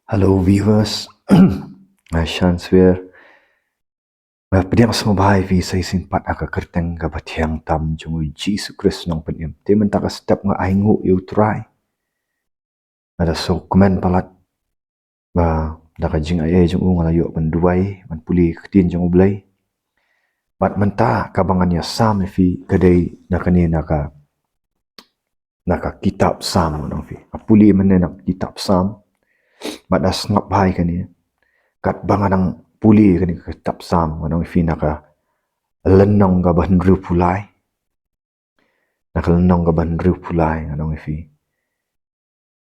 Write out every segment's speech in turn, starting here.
Hello viewers, Shan here. Pediang semua bahai vi saya simpat aka kerteng ka bathiang tam jungu Jesus Christ nong penim. Te mentaka step nga aingu you try. Ada so komen palat ba daka jing ai jungu ngala yo penduai man puli ketin jungu blai. Bat menta kabangannya sam fi kadai nakani naka kitab sam nong fi. Puli menen nak kitab sam. Bat das ngap bahai kani. Kat banganang puli kani kitab sam nong fi naka lenong ga ban ru pulai nak lenong ga ban ru pulai nganong ifi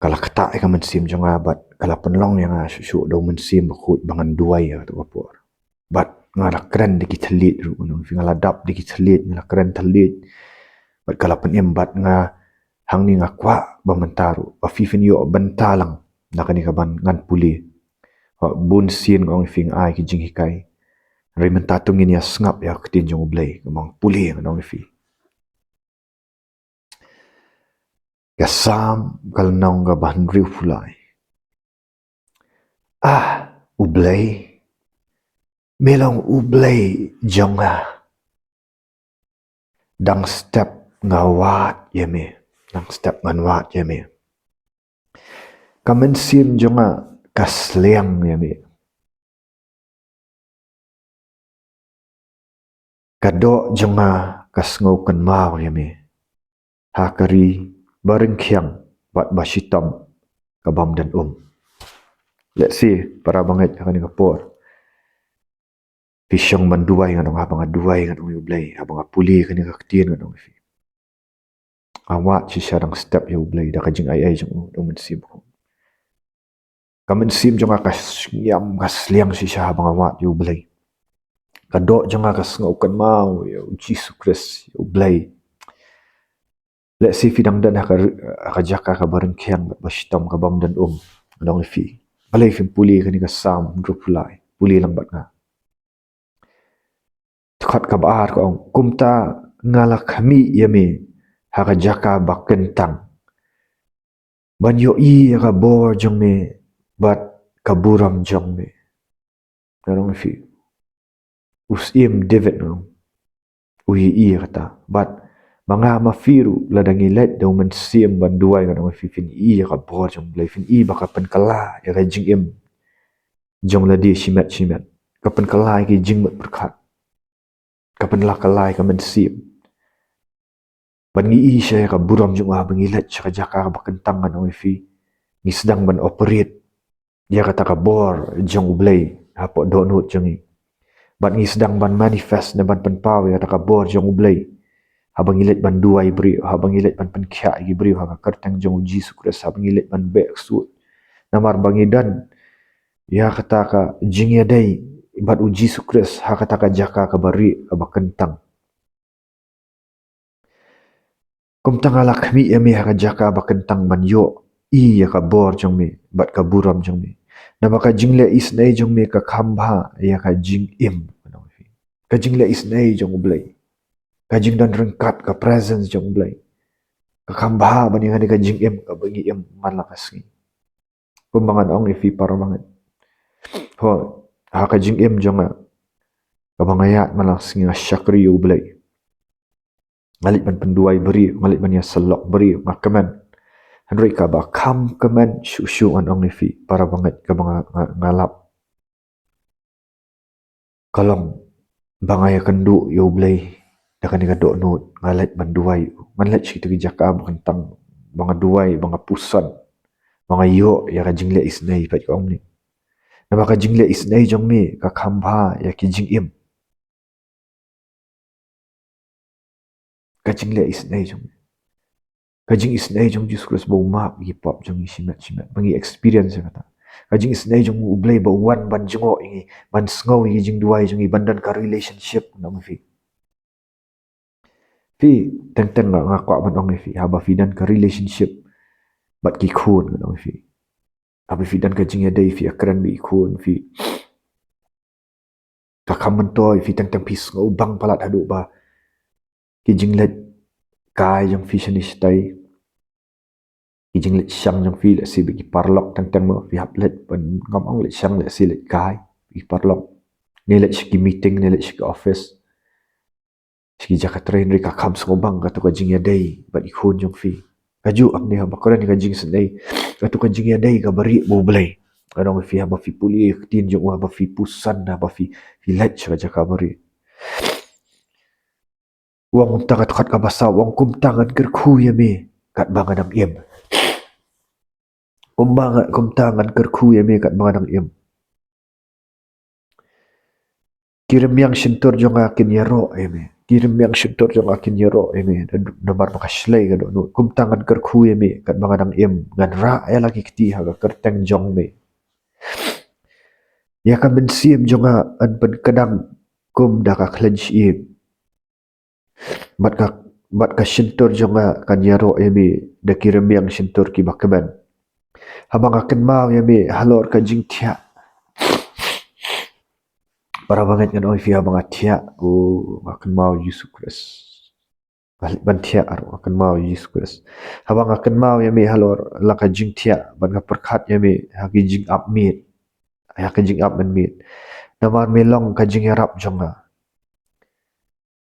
kala kata ka men sim jonga bat kala penlong yang su do men sim khut bangan duai ya to kapor bat ngala kren di kitlit ru nganong ifi ngala dap di kitlit ngala kren telit bat kala penem bat nga hang ni ngakwa ba mentaru ba fifin yo bentalang nakani ka ban ngan puli bun sin ngong ifi ai ki jing hikai Raymond tatung ini asngap ya ketin jong blay kemang puli nganong ifi Gasam kalnong ga bahan riu pulai. Ublay. Melong ublay jonga. Dang step ngawat yeme. Dang step nganwat yeme. Kamen sim jonga kasliang yeme. Kadok jonga kasngaukan mau yeme. Hakari bareng kiang bat basitam kabam dan Let's see para banget akan ngapor. Pisyong manduay nganong abang aduay nganong ublay abang apuli kani kaktin nganong ifi. Awat si syarang step ya ublay da kajing ai jong do mensim ko. Kamen sim jong akas yam kasliang si syah abang awat ya ublay. Kadok jong akas ngaukan mau ya Jesus Christ ya ublay. Let's see fidang dan akajaka ka bareng kiang basitam kabam dan nganong ifi. Balay fin puli kani kasam drupulai puli lang bat nga. Tukhat kabar ko kumta ngala kami yami haka jaka bakentang banyo i ka bor jong me bat kaburam jong me narong fi usim David no uyi i kata bat mga mafiru ladangi let daw man sim banduay kanong fi fin i ka bor jong blay fin i baka penkala ya ka jing im jong ladi shimet kapen kalai ki jing mat berkat kapen la kalai ka man sim ban ngi siya ka buram jung bangilat siya ka jaka ka bakentang anong ifi ngi sedang ban operate dia kata ka bor jong ublay hapo donut jong i ban ngi sedang ban manifest na ban penpaw ya kata ka bor jong ublay habang ilet ban duai bri habang ilet ban penkya gi bri ha kertang jong Jesus Christ habang ilet ban bek su namar bangidan ya kata ka jing ya dai bat u Jesus Christ ha kata ka jaka ka bari ka bakentang kum tangala kami ya mi ha jaka bakentang ban yo i ya ka bor jong mi bat ka buram jong mi na baka jingle is nei jong mi ka khamba ya ka jing im ka jingle is nei jong ublay ka jing dan rengkat ka presence jong ublay ka khamba ban yang ka jing im ka bagi im malakas ni kumbangan ong ifi para banget ho ha ka jing im jong ka bangayat malakas ni syakri ublay ngalit ban penduai beri ngalit ban ya selok beri makaman Henry ka ba kam kemen syusyu an ong ifi para banget ka bang ngalap kalong bangaya kendu yo blay dakan ka dok not ngalet banduai ngalet si tegi jaka bangtang banga duai banga pusan banga yo ya ka jingle isnei pat ka ong ni na baka jingle isnei jong mi ka khamba ya ki jing im ka jingle isnei jong kajing isnei jong Jesus Christ bo map gi pop jong simet bangi experience kata kajing isnei jong ublay ba wan ban jongo ingi ban sngo gi jing duai jong i bandan ka relationship na fi teng ngakwa ban ong fi haba fi dan ka relationship bat ki khun ong fi haba fi dan ka jing ya dai fi akran bi khun fi ka kamentoi fi teng pis ngo bang palat hadu ba ki jing let kai jong fi shanish tai kijing let syang jong fi le si bagi parlok tang mo fi hap let ban ngam ong let syang le si let kai bagi parlok ni let shi meeting ni let shi office shi jaka train ri ka kham so bang ka to ka jing ya dei ban i khun jong fi kaju am ni ha bakora ni ka jing sen dei ka to ka jing ya dei ka bari bo blai kadang fi ha ba fi puli tin jong wa ba fi pusan na ba fi let shi ka jaka bari wang takat kat ka basa wang kum tangan ker khu ya me kat bangan am em kum tangan ker khu ya me kat bangan am em kirim yang shintur jong akin yaro eme kirim yang shintur jong akin yaro eme nomor makaslay ka do kum tangan ker khu eme kat bangan am em ngan ra ya lagi kti ha ka kerteng jong me ya ka ben sim jong an pen kadang kum da ka clench im bat ka shintur jonga kan yaro emi da kirim yang shintur ki bakaban habang akan mau emi halor ka jing tia para banget kan oi fi habang atia akan mau Yesus Kristus balik ban tia akan mau Yesus Kristus habang akan mau emi halor la ka jing tia ban ka perkhat emi hagi jing up meet ya ka jing up men meet namar melong ka jing yarap jonga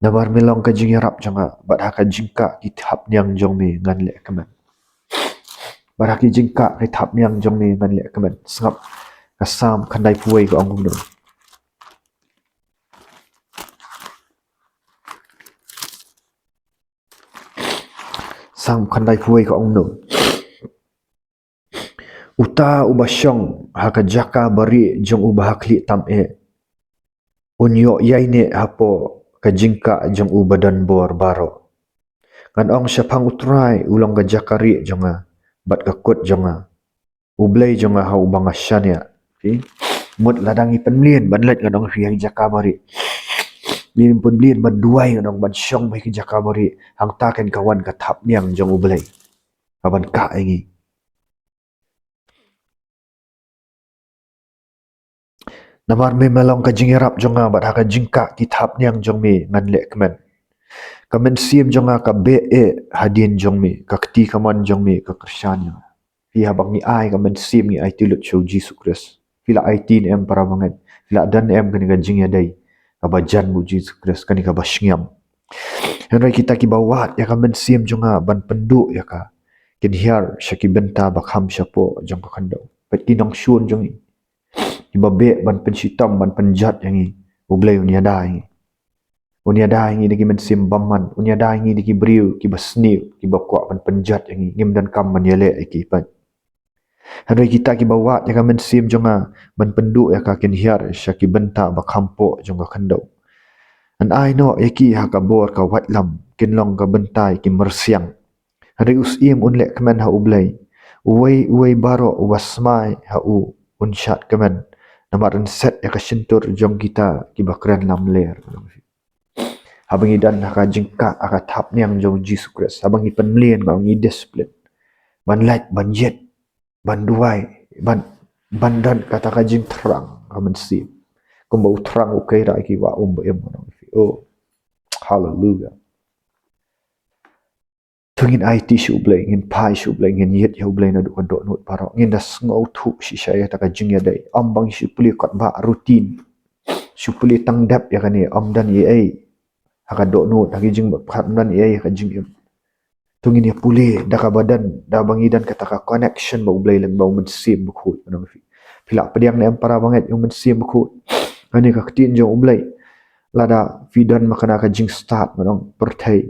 namar melong ka jing yarap jonga bat ha ka jingka kitap nyang jong me ngan le kaman baraki jingka ri thap nyang jong ni man le kaman sngap kasam khandai puai ko angum no sam khandai puai ko angum no uta ubasyong haka jaka bari jong ubahakli tam unyo yaine hapo ka jingka jong ubadan bor baro kan ong syapang utrai ulang ka jakari jonga bat ka kut jonga ublay jonga hau bangasyanya okay mut ladangi penlien banlet kan ong riang jakabari bin penlien baduai kan ong ban syong bai ki jakabari hang taken kawan ka thap niang jong ublay kaban ka ingi namar me melong ka jingirap jonga bat ha ka jingka ki thap niang jong me ngan le kmen kamen sim jonga ka be hadin jong me ka kti kaman jong me ka krisyanya fi habang ni ai kamen sim ni ai tilut show Jesus Christ fila 18 em para banget fila dan em kani ka jing ya dai ka bajan mu Jesus Christ kani ka basyngam henry kita ki bawat ya kamen sim jonga ban pendu ya ka kin hiar syaki benta bakham syapo jong ka khandau pet kinong syun jong ibabe ban pensitam ban penjat yangi ublay unya dai unya dai ngi diki men sim bamman unya dai ngi diki briu ki basniu ki bakwa ban penjat yangi ngim dan kam man yele iki pan henry kita ki bawat ya kamen sim jonga ban pendu ya ka kin hiar syaki benta bakhampo jong ka khandau an ai no yaki ha ka bor ka watlam kin long ka bentai ki mersiang hari usim unle kemen ha ublay uwei baro wasmai ha u unshat kemen namaran set ya ka shintur jong kita ki bakran lam ler habangi dan ha jingka aka thap niang jong Jesus Christ habangi penlien ba ngi discipline ban light ban jet ban duai ban dan kata ka jing terang amen si kumbau terang ukai ra ki wa em oh hallelujah tungin ai ti shu blai ngin pai shu blai ngin yet yu blai na do not paro ngin das ngau thu shi shaya ta ka jing ya dai ambang shi puli kot ba routine shu puli tang dap ya kani am dan ye ai ha do not ha jing ba khat dan ye ai ha jing em tungin ya puli da ka badan da bangi dan kata ka connection ba blai lang ba men sim bu khut na fi pila pediang na para banget yung men sim bu khut ani ka tin jo blai lada fidan makana ka jing start manong perthai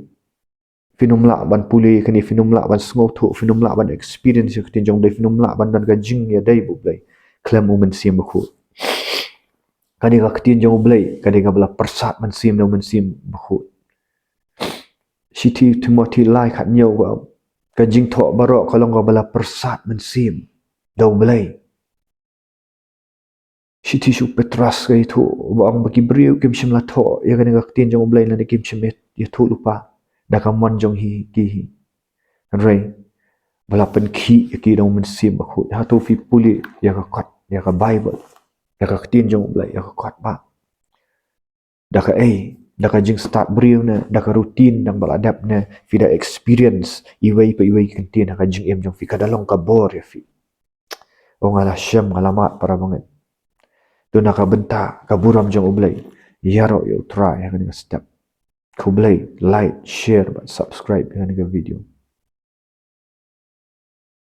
finumla ban puli kani finumla ban sngo thu finumla ban experience yak tin jong dai finumla ban dan ga jing ya dai bu blai klam moment sim bu khu kani ga tin jong blai kani ga bla persat man sim no man sim bu khu city timothy lai khat nyau ga ka jing tho baro kalong ga bla persat man sim do blai city shu petras ga thu bang ba ki briu kim shimla tho ya kani ga tin jong blai na kim chimet ya thu lupa da ka mon jong hi ki hi rei bala pen khi ki dong men sim ba khu ha to fi puli ya ka khat ya ka bible ya ka tin jong blai ya ka khat ba da ka Daka jeng start beriu na, daka rutin dang baladap na, fida experience, iway pa iway kentin, daka jeng em jong fi kadalong kabor ya fi. O ngalah syam ngalamat para banget. Tu naka benta kaburam jong ublay. Yaro yo try yang step. Kublay, like, share, subscribe dengan video.